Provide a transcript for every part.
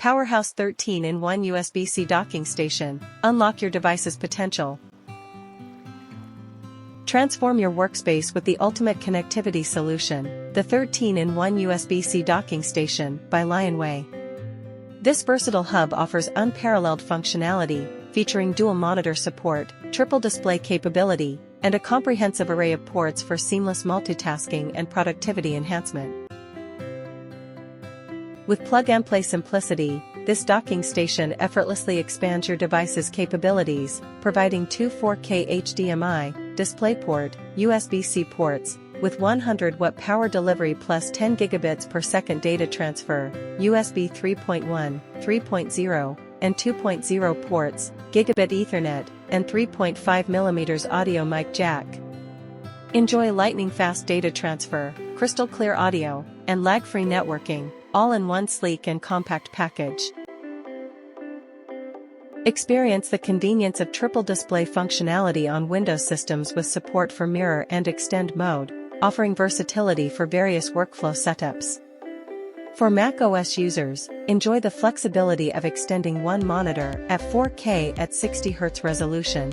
Powerhouse 13-in-1 USB-C docking station. Unlock your device's potential. Transform your workspace with the ultimate connectivity solution, the 13-in-1 USB-C docking station by LIONWEI. This versatile hub offers unparalleled functionality, featuring dual monitor support, triple display capability, and a comprehensive array of ports for seamless multitasking and productivity enhancement. With plug-and-play simplicity, this docking station effortlessly expands your device's capabilities, providing two 4K HDMI, DisplayPort, USB-C ports, with 100-watt power delivery plus 10 gigabits per second data transfer, USB 3.1, 3.0, and 2.0 ports, Gigabit Ethernet, and 3.5mm audio mic jack. Enjoy lightning-fast data transfer, crystal-clear audio, and lag-free networking, all in one sleek and compact package. Experience the convenience of triple display functionality on Windows systems with support for mirror and extend mode, offering versatility for various workflow setups. For Mac OS users, enjoy the flexibility of extending one monitor at 4K at 60Hz resolution.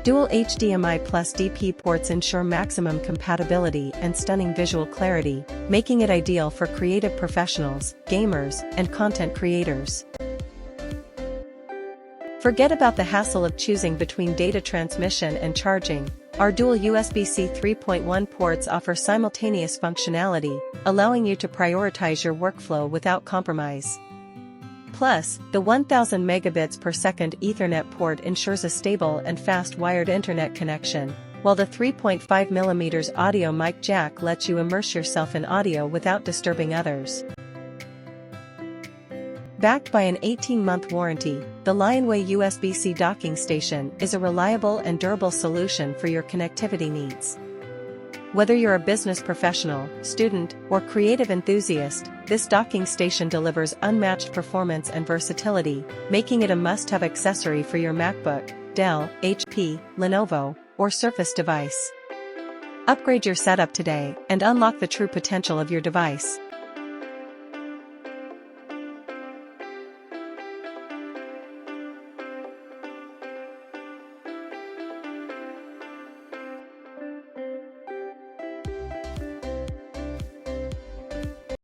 Dual HDMI+DP ports ensure maximum compatibility and stunning visual clarity, making it ideal for creative professionals, gamers, and content creators. Forget about the hassle of choosing between data transmission and charging. Our dual USB-C 3.1 ports offer simultaneous functionality, allowing you to prioritize your workflow without compromise. Plus, the 1000 megabits per second Ethernet port ensures a stable and fast wired internet connection, while the 3.5mm audio mic jack lets you immerse yourself in audio without disturbing others. Backed by an 18-month warranty, the LIONWEI USB-C docking station is a reliable and durable solution for your connectivity needs. Whether you're a business professional, student, or creative enthusiast, this docking station delivers unmatched performance and versatility, making it a must-have accessory for your MacBook, Dell, HP, Lenovo, or Surface device. Upgrade your setup today and unlock the true potential of your device.